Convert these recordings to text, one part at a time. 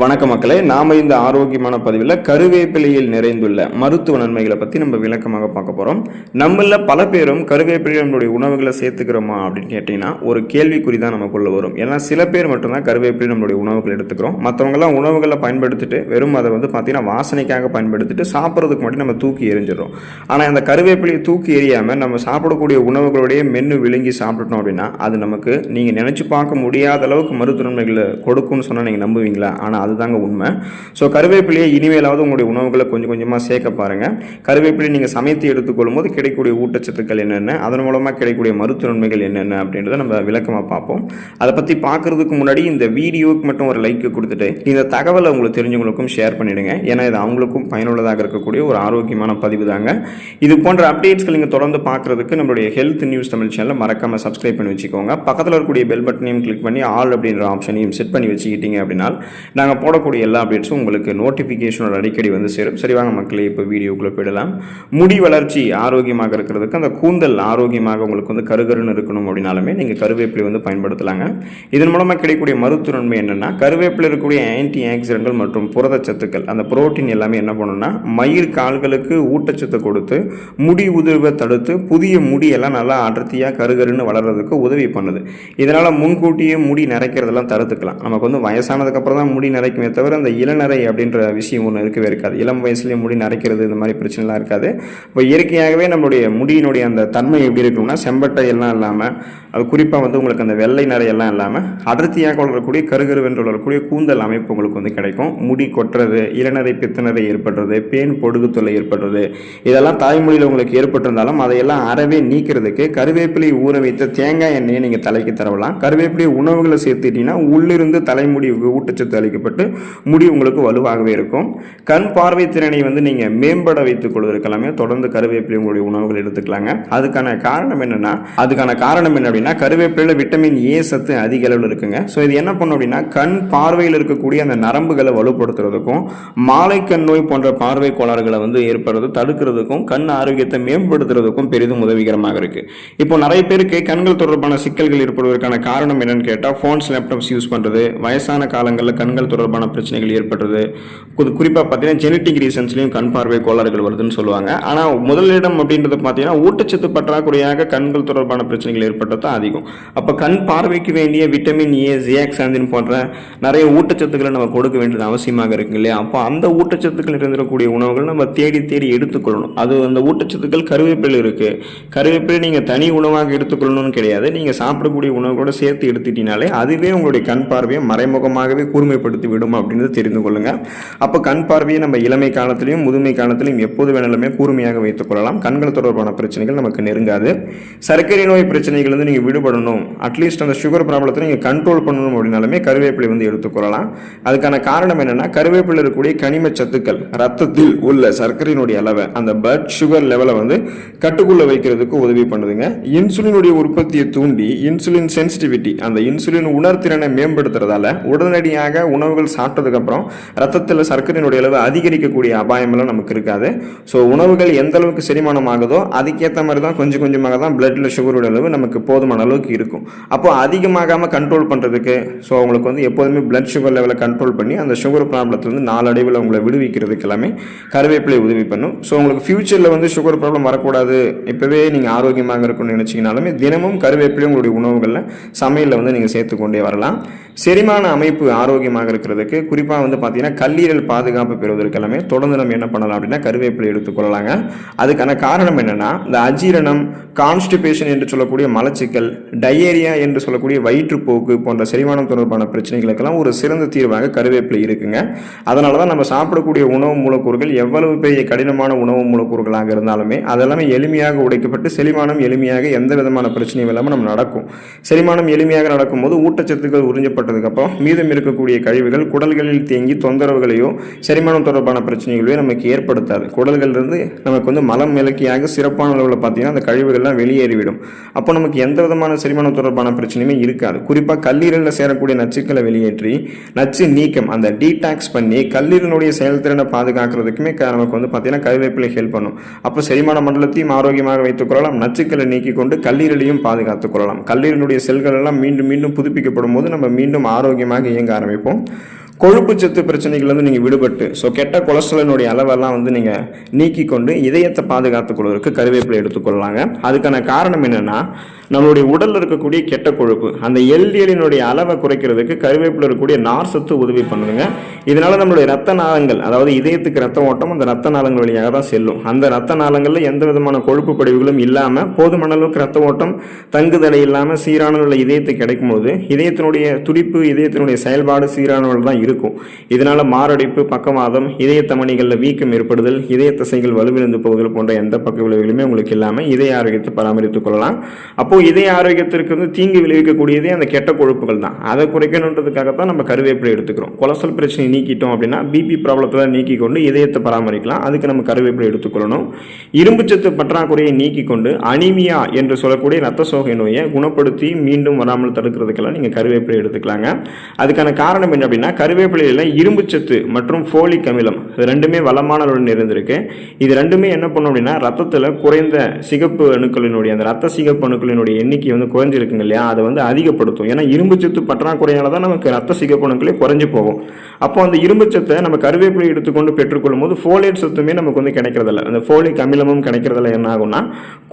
வணக்க மக்களே, நாம இந்த ஆரோக்கியமான பதிவில் கருவேப்பிலையில் நிறைந்துள்ள மருத்துவ நன்மைகளை பற்றி நம்ம விளக்கமாக பார்க்க போகிறோம். நம்மள பல பேரும் கருவேப்பிலை நம்மளுடைய உணவுகளை சேர்த்துக்கிறோமா அப்படின்னு கேட்டிங்கன்னா ஒரு கேள்விக்குறி தான் நமக்குள்ள வரும். ஏன்னா சில பேர் மட்டும்தான் கருவேப்பிலை நம்மளுடைய உணவுகளை எடுத்துக்கிறோம். மற்றவங்களாம் உணவுகளை பயன்படுத்திட்டு வெறும் அதை பார்த்தீங்கன்னா வாசனைக்காக பயன்படுத்திட்டு சாப்பிட்றதுக்கு மட்டும் நம்ம தூக்கி எறிஞ்சிடறோம். ஆனால் அந்த கருவேப்பிலையை தூக்கி எறியாமல் நம்ம சாப்பிடக்கூடிய உணவுகளுடைய மென்று விழுங்கி சாப்பிட்டுட்டோம் அப்படின்னா அது நமக்கு நீங்கள் நினச்சி பார்க்க முடியாத அளவுக்கு மருத்துவ நன்மைகளை கொடுக்கும்னு சொன்னால் நீங்கள் நம்புவீங்களா? ஆனால் அதுதாங்க உண்மை. ஸோ கருவேப்பிலையை இனிமேலாவது உங்களுடைய உணவுகளை கொஞ்சம் கொஞ்சமாக சேர்க்க பாருங்கள். கருவேப்பிலை நீங்கள் சமைத்து எடுத்துக்கொள்ளும் போது கிடைக்கக்கூடிய ஊட்டச்சத்துக்கள் என்னென்ன, அதன் மூலமாக கிடைக்கக்கூடிய மருத்துவ நன்மைகள் என்னென்ன அப்படின்றத நம்ம விளக்கமாக பார்ப்போம். அதை பற்றி பார்க்குறதுக்கு முன்னாடி இந்த வீடியோவுக்கு மட்டும் ஒரு லைக் கொடுத்துட்டு இந்த தகவலை உங்களுக்கு தெரிஞ்சவங்களுக்கும் ஷேர் பண்ணிவிடுங்க. ஏன்னா இது அவங்களுக்கும் பயனுள்ளதாக இருக்கக்கூடிய ஒரு ஆரோக்கியமான பதிவு தாங்க. இது போன்ற அப்டேட்ஸ்கள் நீங்கள் தொடர்ந்து பார்க்குறதுக்கு நம்மளுடைய ஹெல்த் நியூஸ் தமிழ் சேனலை மறக்காமல் சப்ஸ்கிரைப் பண்ணி வச்சுக்கோங்க. பக்கத்தில் இருக்கக்கூடிய பெல் பட்டனையும் கிளிக் பண்ணி ஆல் அப்படின்ற ஆப்ஷனையும் செட் பண்ணி வச்சுக்கிட்டீங்க அப்படின்னா நாங்கள் போடக்கூடிய எல்லா அப்டேட்ஸும் உங்களுக்கு நோட்டிஃபிகேஷனோட அடிக்கடி வந்து சேரும். சரி வாங்க மக்களே, இப்போ வீடியோக்குள்ளே போயிடலாம். முடி வளர்ச்சி ஆரோக்கியமாக இருக்கிறதுக்கு, அந்த கூந்தல் ஆரோக்கியமாக உங்களுக்கு கருகருன்னு இருக்கணும் அப்படின்னாலுமே நீங்கள் கருவேப்பிலை பயன்படுத்தலாங்க. இதன் மூலமாக கிடைக்கக்கூடிய மருத்துவ நன்மை என்னென்னா, கருவேப்பிலை இருக்கக்கூடிய ஆன்டி ஆக்சிடென்ட்கள் மற்றும் புரதச்சத்துக்கள், அந்த புரோட்டீன் எல்லாமே என்ன பண்ணணும்னா மயிர் கால்களுக்கு ஊட்டச்சத்து கொடுத்து முடி உதிர்வை தடுத்து புதிய முடியெல்லாம் நல்லா அடர்த்தியாக கருகருன்னு வளர்கிறதுக்கு உதவி பண்ணுது. இதனால் முன்கூட்டியே முடி நிறைக்கிறதெல்லாம் தடுத்துக்கலாம். நமக்கு வயசானதுக்கப்புறம் தான் முடி நிறைக்குமே தவிர அந்த இளநரை அப்படின்ற விஷயம் ஒன்று இருக்கவே இருக்காது. இளம் வயசுலேயே முடி நிறைக்கிறது இந்த மாதிரி பிரச்சனைலாம் இருக்காது. இப்போ இயற்கையாகவே நம்மளுடைய முடியினுடைய அந்த தன்மை எப்படி இருக்கும்னா செம்பட்டை எல்லாம் இல்லாமல், அது குறிப்பாக உங்களுக்கு அந்த வெள்ளை நிறையெல்லாம் இல்லாமல் அடர்த்தியாக வளரக்கூடிய கருகருவென்று வளரக்கூடிய கூந்தல் அமைப்பு உங்களுக்கு கிடைக்கும். முடி கொட்டுறது, இளநரை பித்தநரை ஏற்படுறது, பேன் பொடுகு தொல்லை ஏற்படுறது, இதெல்லாம் தாய்மொழியில் உங்களுக்கு ஏற்பட்டிருந்தாலும் அதையெல்லாம் அறவே நீக்கிறதுக்கு கருவேப்பிலை ஊற வைத்த தேங்காய் எண்ணெயை நீங்கள் தலைக்கு தரவலாம். கருவேப்பிலை உணவுகளை சேர்த்துட்டீங்கன்னா உள்ளிருந்து தலைமுடி ஊட்டச்சத்து அளிக்கப்பட்டு முடி உங்களுக்கு வலுவாகவே இருக்கும். கண் பார்வை திறனை நீங்கள் மேம்பட வைத்துக் கொள்வதற்கெல்லாமே தொடர்ந்து கருவேப்பிலை உங்களுடைய உணவுகள் எடுத்துக்கலாங்க. அதுக்கான காரணம் என்ன அப்படின்னா கருவேப்பிலையில் விட்டமின் ஏ சத்து அதிக அளவில் இருக்குங்க. ஸோ இது என்ன பண்ணும் அப்படின்னா கண் பார்வையில் இருக்கக்கூடிய அந்த நரம்புகளை வலுப்படுத்துறதுக்கும் மாலை கண் நோய் போன்ற பார்வை கோளாறுகளை ஏற்படுறது தடுக்கிறதுக்கும் கண் ஆரோக்கியத்தை மேம்படுத்துறதுக்கும் பெரிதும் உதவிகரமாக இருக்கு. இப்போ நிறைய பேருக்கு கண்கள் தொடர்பான சிக்கல்கள் ஏற்படுவதற்கான காரணம் என்னன்னு கேட்டால் ஃபோன்ஸ், லேப்டாப்ஸ் யூஸ் பண்ணுறது, வயசான காலங்களில் கண்கள் தொடர்பான பிரச்சனைகள் ஏற்படுறது, குறிப்பாக பார்த்தீங்கன்னா ஜெனட்டிக் ரீசன்ஸ்லையும் கண் பார்வை கோளாறுகள் வருதுன்னு சொல்லுவாங்க. ஆனால் முதலிடம் அப்படின்றது பார்த்தீங்கன்னா ஊட்டச்சத்து பற்றாக்குறையாக கண்கள் தொடர்பான பிரச்சனைகள் ஏற்பட்டது தான் அதிகம். அப்போ கண் பார்வைக்கு வேண்டிய விட்டமின் ஏ, ஜியாக்சாந்தின் போன்ற நிறைய ஊட்டச்சத்துக்களை நம்ம கொடுக்க வேண்டியது அவசியமாக இருக்கு இல்லையா? அப்போ அந்த ஊட்டச்சத்துக்கள் இருந்திருக்கக்கூடிய உணவுகள் நம்ம தேடி தேடி எடுத்துக்கொள்ளணும். அது அந்த ஊட்டச்சத்துக்கள் கருவேப்பிலை இருக்கு. கருவேப்பிலை நீங்கள் தனி உணவாக எடுத்துக்கொள்ளணும்னு கிடையாது. நீங்கள் சாப்பிடக்கூடிய உணவுகளோட சேர்த்து எடுத்துட்டீங்கனாலே அதுவே உங்களுடைய கண் பார்வையை மறைமுகமாகவே கூர்மைப்படுத்தி விடும் அப்படின்னு தெரிந்து கொள்ளுங்க. அப்போ கண் பார்வையை நம்ம இளமை காலத்திலையும் முதுமை காலத்திலையும் எப்போது வேணாலுமே கூர்மையாக வைத்துக் கொள்ளலாம். கண்கள் தொடர்பான பிரச்சனைகள் நமக்கு நெருங்காது. சர்க்கரை நோய் பிரச்சனைகள் நீங்கள் விடுபடணும், அட்லீஸ்ட் அந்த சுகர் ப்ராப்ளத்தை நீங்கள் கண்ட்ரோல் பண்ணணும் அப்படின்னாலுமே கருவேப்பிலை எடுத்துக்கொள்ளலாம். அதுக்கான காரணம் என்னன்னா கருவேப்பிலை இருக்கக்கூடிய கனிம சத்துக்கள் ரத்தத்தில் உள்ள சர்க்கரையினுடைய அளவை, அந்த பிளட் சுகர் லெவலை கட்டுக்குள்ள வைக்கிறதுக்கு உதவி பண்ணுதுங்க. இன்சுலினுடைய உற்பத்தியை தூண்டி இன்சுலின் சென்சிட்டிவிட்டி, அந்த இன்சுலின் உணர்திறனை மேம்படுத்துறதால உடனடியாக உணவுகள் சாப்பிட்டதுக்கு அப்புறம் ரத்தத்தில் சர்க்கரையினுடைய அளவு அதிகரிக்கக்கூடிய அபாயம் எல்லாம் நமக்கு இருக்காது. ஸோ உணவுகள் எந்த அளவுக்கு செரிமானம் ஆகுதோ அதுக்கேற்ற மாதிரி தான் கொஞ்சம் கொஞ்சமாக தான் பிளட்ல சுகருடைய அளவு நமக்கு போதுமான அளவுக்கு இருக்கும். அப்போ அதிகமாகாமல் கண்ட்ரோல் பண்ணுறதுக்கு, ஸோ அவங்களுக்கு எப்போதுமே பிளட் சுகர் லெவலை கண்ட்ரோல் பண்ணி அந்த சுகர் ப்ராப்ளத்துலேருந்து நாளடைவில் உங்களை விடுவிக்கிறதுக்கு எல்லாமே கருவேப்பிலை உதவி பண்ணும். ஸோ உங்களுக்கு ஃபியூச்சரில் சுகர் ப்ராப்ளம் வரக்கூடாது, இப்போவே நீங்கள் ஆரோக்கியமாக இருக்கணும்னு நினச்சிங்கனாலுமே தினமும் கருவேப்பிலை உங்களுடைய உணவுகளில் சமையலில் நீங்கள் சேர்த்துக்கொண்டே வரலாம். செரிமான அமைப்பு ஆரோக்கியமாக இருக்கிறதுக்கு, குறிப்பாக பார்த்தீங்கன்னா கல்லீரல் பாதுகாப்பு பெறுவதற்கு எல்லாமே தொடர்ந்து நம்ம என்ன பண்ணலாம் அப்படின்னா கருவேப்பிலை எடுத்துக்கொள்ளலாங்க. அதுக்கான காரணம் என்னன்னா இந்த அஜீரணம், கான்ஸ்டிபேஷன் என்று சொல்லக்கூடிய மலச்சிக்கல், டயேரியா என்று சொல்லக்கூடிய வயிற்றுப்போக்கு போன்ற செரிமானம் தொடர்பான பிரச்சனைகளுக்கெல்லாம் ஒரு சிறந்த தீர்வாக கருவேப்பிலை இருக்குங்க. அதனால தான் நம்ம சாப்பிடக்கூடிய உணவு மூலக்கூறுகள் எவ்வளவு பெரிய கடினமான உணவு மூலக்கூறுகளாக இருந்தாலுமே அதெல்லாமே எளிமையாக உடைக்கப்பட்டு செரிமானம் எளிமையாக எந்த விதமான பிரச்சனையும் இல்லாமல் நம்ம நடக்கும். செரிமானம் எளிமையாக நடக்கும்போது ஊட்டச்சத்துக்கள் உறிஞ்சப்பட்டதுக்கப்புறம் மீதம் இருக்கக்கூடிய கழிவுகள் குடல்களில் தேங்கி தொந்தரவுகளையோ செரிமானம் தொடர்பான பிரச்சனைகளையோ நமக்கு ஏற்படுத்தாது. குடல்களிலிருந்து நமக்கு மலம் விலக்கியாக சிறப்பான அளவில் பார்த்தீங்கன்னா அந்த கழிவுகள்லாம் வெளியேறிவிடும். அப்போ நமக்கு எந்த விதமான செரிமானம் தொடர்பான பிரச்சனையுமே இருக்காது. குறிப்பாக கல்லீரலில் சேரக்கூடிய நச்சுக்களை வெளியேற்றி நச்சு நீக்கம், அந்த டீடாக்ஸ் பண்ணி கல்லீரலுடைய செயல்திறனை பாதுகாக்கிறதுக்குமே நமக்கு பார்த்தீங்கன்னா கருவேப்பிலை ஹெல்ப் பண்ணும். அப்போ செரிமான மண்டலத்தையும் ஆரோக்கியமாக வைத்துக் கொள்ளலாம், நச்சுக்களை நீக்கி கொண்டு கல்லீரலையும் பாதுகாத்துக் கொள்ளலாம். கல்லீரலுடைய செல்கள் எல்லாம் மீண்டும் மீண்டும் புதுப்பிக்கப்படும் போது நம்ம மீண்டும் ஆரோக்கியமாக இயங்க ஆரம்பிப்போம். கொழுப்பு சத்து பிரச்சனைகள் வந்து நீங்கள் விடுபட்டு ஸோ கெட்ட கொலஸ்ட்ராலினுடைய அளவெல்லாம் வந்து நீங்கள் நீக்கி கொண்டு இதயத்தை பாதுகாத்துக் கொள்வதற்கு கருவேப்பிலை எடுத்துக்கொள்ளலாங்க. அதுக்கான காரணம் என்னென்னா, நம்மளுடைய உடலில் இருக்கக்கூடிய கெட்ட கொழுப்பு அந்த எல்டிஎல்லினுடைய அளவை குறைக்கிறதுக்கு கருவேப்பிலை இருக்கக்கூடிய நார் சத்து உதவி பண்ணுதுங்க. இதனால நம்மளுடைய ரத்த நாளங்கள், அதாவது இதயத்துக்கு ரத்த ஓட்டம் அந்த ரத்த நாளங்கள் வழியாக தான் செல்லும். அந்த ரத்த நாளங்களில் எந்த விதமான கொழுப்பு படிவுகளும் இல்லாமல் போதுமான அளவுக்கு ரத்த ஓட்டம் தங்குதடை இல்லாமல் சீரான உள்ள இதயத்துக்கு கிடைக்கும் போது இதயத்தினுடைய துடிப்பு, இதயத்தினுடைய செயல்பாடு சீரான தான் இருக்கும். இதனால மாரடைப்பு, பக்கவாதம், இதய தமனிகளில் வீக்கம் ஏற்படுதல், இதய தசைகள் வலுவிழந்து போகுதல் போன்ற எந்த பக்க விளைவுகளுமே உங்களுக்கு இல்லாமல் இதய ஆரோக்கியத்தை பராமரித்துக் கொள்ளலாம். அப்போ இதய ஆரோக்கியத்திற்கு வந்து தீங்கு விளைவிக்கக்கூடியதே அந்த கெட்ட கொழுப்புகள் தான். அதை குறைக்கணுன்றதுக்காகத்தான் நம்ம கருவேப்பிலை எடுத்துக்கிறோம். கொலஸ்ட்ரால் பிரச்சனை நீக்கிட்டோம் அப்படின்னா பிபி ப்ராப்ளத்தை நீக்கி கொண்டு இதயத்தை பராமரிக்கலாம். அதுக்கு நம்ம கருவேப்பிலை எடுத்துக்கொள்ளணும். இரும்புச்சத்து பற்றாக்குறையை நீக்கி கொண்டு அனிமியா என்று சொல்லக்கூடிய ரத்த சோகை நோயை குணப்படுத்தி மீண்டும் வராமல் தடுக்கிறதுக்கெல்லாம் நீங்கள் கருவேப்பிலை எடுத்துக்கலாங்க. அதுக்கான காரணம் என்ன அப்படின்னா, கருவேப்பிலையில் இரும்புச்சத்து மற்றும் ஃபோலிக் அமிலம் இது ரெண்டுமே வளமான அளவில் நிறைந்திருக்கு. இது ரெண்டுமே என்ன பண்ணும் அப்படின்னா, ரத்தத்தில் குறைந்த சிகப்பு அணுக்களினுடைய அந்த ரத்த சிகப்பு அணுக்களினுடைய எண்ணிக்கை வந்து குறைஞ்சிருக்குங்க இல்லையா, அதை வந்து அதிகப்படுத்தும். ஏன்னா இரும்புச்சத்து பற்றாக்குறையால தான் நமக்கு ரத்த சிகப்பு அணுக்களே குறைஞ்சு போகும். அப்போ அந்த இரும்புச்சத்தை நம்ம கருவேப்பிலை எடுத்துக்கொண்டு பெற்றுக்கொள்ளும் போது ஃபோலேட் சத்துமே நமக்கு வந்து கிடைக்கிறதில்ல, அந்த ஃபோலிக் அமிலமும் கிடைக்கிறதில்ல. என்ன ஆகும்னா,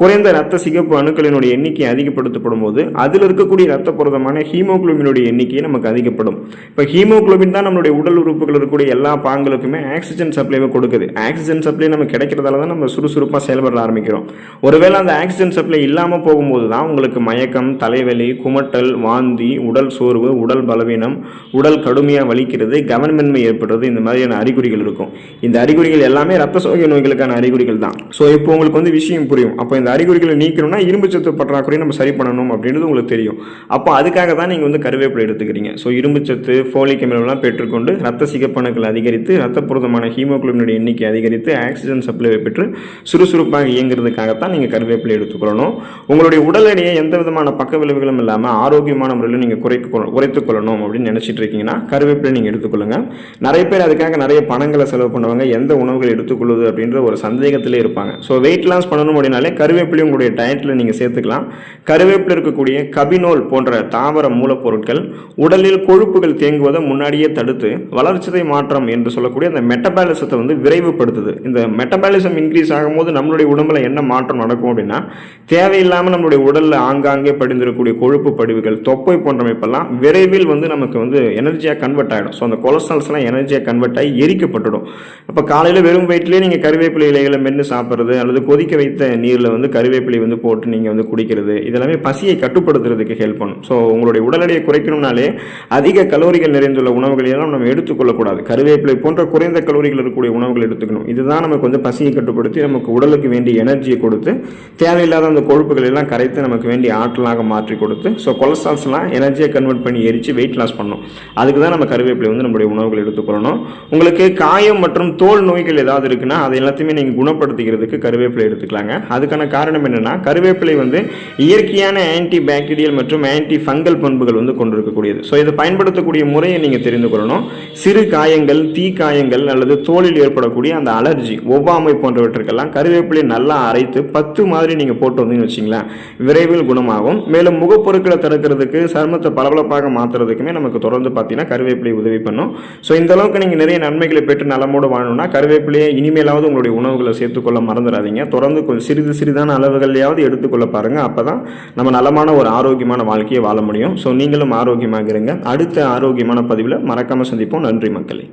குறைந்த ரத்த சிகப்பு அணுக்களினுடைய எண்ணிக்கை அதிகப்படுத்தப்படும் போது அதில் இருக்கக்கூடிய ரத்த புரதமான ஹீமோகுளோபினுடைய எண்ணிக்கையை நமக்கு அதிகப்படும். இப்போ ஹீமோகுளோபின் தான் நம்மளுடைய உடல் உறுப்புகள் இருக்கக்கூடிய எல்லா பாங்களுக்குமே ஆக்சிஜன் சப்ளைவை கொடுக்குது. ஆக்சிஜன் சப்ளை நமக்கு கிடைக்கிறதால தான் நம்ம சுறுசுறுப்பாக செயல்பட ஆரம்பிக்கிறோம். ஒருவேளை அந்த ஆக்சிஜன் சப்ளை இல்லாமல் போகும்போது தான் உங்களுக்கு மயக்கம், தலைவலி, குமட்டல், வாந்தி, உடல் சோர்வு, உடல் பலவீனம், உடல் கடுமையாக வலிக்கிறது, கவனமின்மை ஏற்படுறது, இந்த மாதிரியான அறிகுறிகள் இருக்கும். இந்த அறிகுறிகள் எல்லாமே ரத்த சோகை நோய்களுக்கான அறிகுறிகள் தான். ஸோ இப்போ உங்களுக்கு வந்து விஷயம் புரியும். அப்போ இந்த அறிகுறிகளை நீக்கணும்னா இரும்புச்சத்து பற்றாக்குறையை நம்ம சரி பண்ணணும் அப்படின்றது உங்களுக்கு தெரியும். அப்போ அதுக்காக தான் நீங்கள் வந்து கருவேப்பிலை எடுத்துக்கிறீங்க. ஸோ இரும்புச்சத்து, ஃபோலிக் அமிலம்லாம் பெற்றுக்கொண்டு ரத்த சிகப்பணுக்கள் அதிகரித்து ரத்த புரதமான ஹீமோகுளோபினுடைய எண்ணிக்கை அதிகரித்து ஆக்சிஜன் சப்ளைவை பெற்று சுறுசுறுப்பாக இயங்குறதுக்காகத்தான் நீங்கள் கருவேப்பிலை எடுத்துக்கொள்ளணும். உங்களுடைய உடல் எடையை எந்த விதமான பக்க விளைவுகளும் இல்லாமல் ஆரோக்கியமான முறையில் நீங்கள் குறைத்துக் கொள்ளணும் அப்படின்னு நினைச்சிட்டு இருக்கீங்கன்னா கருவேப்பிலை நீங்கள் எடுத்துக்கொள்ளுங்க. நிறைய பேர் அதுக்காக நிறைய பணங்களை செலவு பண்ணுவாங்க. எந்த உணவுகள் எடுத்துக்கொள்வது அப்படின்ற ஒரு சந்தேகத்திலே இருப்பாங்க. ஸோ வெயிட் லாஸ் பண்ணணும் அப்படின்னாலே கருவேப்பிலை உங்களுடைய டயட்டில் நீங்கள் சேர்த்துக்கலாம். கருவேப்பிலை இருக்கக்கூடிய கபினோல் போன்ற தாவர மூலப்பொருட்கள் உடலில் கொழுப்புகள் தேங்குவதை முன்னாடியே தடுத்து வளர்ச்சிதை மாற்றம் என்று சொல்லக்கூடிய அந்த மெட்டபாலிசத்தை வந்து விரைவுபடுத்துது. இந்த மெட்டபாலிசம் இன்க்ரீஸ் ஆகும்போது நம்மளுடைய உடம்புல என்ன மாற்றம் நடக்கும் அப்படின்னா, தேவையில்லாமல் நம்மளுடைய உடலில் ஆங்காங்கே படிந்திருக்கக்கூடிய கொழுப்பு படிவுகள், தொப்பை போன்ற அமைப்பெல்லாம் விரைவில் வந்து நமக்கு வந்து எனர்ஜியாக கன்வெர்ட் ஆகிடும். ஸோ அந்த கொலஸ்ட்ரால்ஸ்லாம் எனர்ஜியாக கன்வெர்ட் ஆகி எரிக்கப்பட்டுடும். அப்போ காலையில் வெறும் வயிற்றுலேயே நீங்கள் கருவேப்பிலை இலைகளை மென்று சாப்பிட்றது அல்லது கொதிக்க வைத்த நீரில் வந்து கருவேப்பிலை வந்து போட்டு நீங்கள் வந்து குடிக்கிறது, இதெல்லாமே பசியை கட்டுப்படுத்துறதுக்கு ஹெல்ப் பண்ணும். ஸோ உங்களுடைய உடல் எடையை குறைக்கணும்னாலே அதிக கலோரிகள் நிறைந்துள்ள உணவுகளெல்லாம் நம்ம எடுத்துக்கொள்ளக்கூடாது. கருவேப்பிலை போன்ற குறைந்த கலோரிகள் இருக்கக்கூடிய உணவுகள் எடுத்துக்கணும். இதுதான் நமக்கு வந்து பசியை கட்டுப்படுத்தி நமக்கு உடலுக்கு வேண்டிய எனர்ஜியை கொடுத்து தேவையில்லாத அந்த கொழுப்புகள் எல்லாம் கரைத்து நமக்கு வேண்டிய ஆற்றலாக மாற்றி கொடுத்து ஸோ கொலஸ்ட்ரால்ஸ்லாம் எனர்ஜியை கன்வெர்ட் பண்ணி எரித்து வெயிட் லாஸ் பண்ணணும். அதுக்கு தான் நம்ம கருவேப்பிலை வந்து நம்மளுடைய உணவுகள் எடுத்துக்கொள்ளணும். உங்களுக்கு காயம் மற்றும் தோல் நோய்கள் ஏதாவது இருக்குன்னா அதை எல்லாத்தையுமே நீங்கள் குணப்படுத்திக்கிறதுக்கு கருவேப்பிலை எடுத்துக்கலாங்க. அதுக்கான காரணம் என்னென்னா, கருவேப்பிலை வந்து இயற்கையான ஆன்டி பாக்டீரியல் மற்றும் ஆன்டி ஃபங்கல் பண்புகள் வந்து கொண்டிருக்கக்கூடியது. ஸோ இதை பயன்படுத்தக்கூடிய முறையை நீங்கள் தெரிந்து கொள்ளணும். சிறு காயங்கள், தீ காயங்கள் அல்லது தோலில் ஏற்படக்கூடிய அந்த அலர்ஜி, ஒவ்வாமை போன்றவற்றுக்கெல்லாம் கருவேப்பிலை நல்லா அரைத்து 10 மாதிரி நீங்கள் போட்டு வந்தீங்கன்னு வச்சிங்களேன், விரைவில் குணமாகும். மேலும் முகப்பொருட்களை தடுக்கிறதுக்கு, சருமத்தை பளபளப்பாக மாற்றுறதுக்குமே நமக்கு தொடர்ந்து பார்த்தீங்கன்னா கருவேப்பிலை உதவி பண்ணும். ஸோ இந்த அளவுக்கு நீங்கள் நிறைய நன்மைகளை பெற்று நலமோடு வாழணும்னா கருவேப்பிலையை இனிமேலாவது உங்களுடைய உணவுகளை சேர்த்துக்கொள்ள மறந்துடாதீங்க. தொடர்ந்து கொஞ்சம் சிறிதான அளவுகளையாவது எடுத்துக்கொள்ள பாருங்கள். அப்போ தான் நம்ம நலமான ஒரு ஆரோக்கியமான வாழ்க்கையை வாழ முடியும். ஸோ நீங்களும் ஆரோக்கியமாக இருங்க. அடுத்த ஆரோக்கியமான பதிவில் மறக்காமல் சந்திப்போம். நன்றி மக்களே.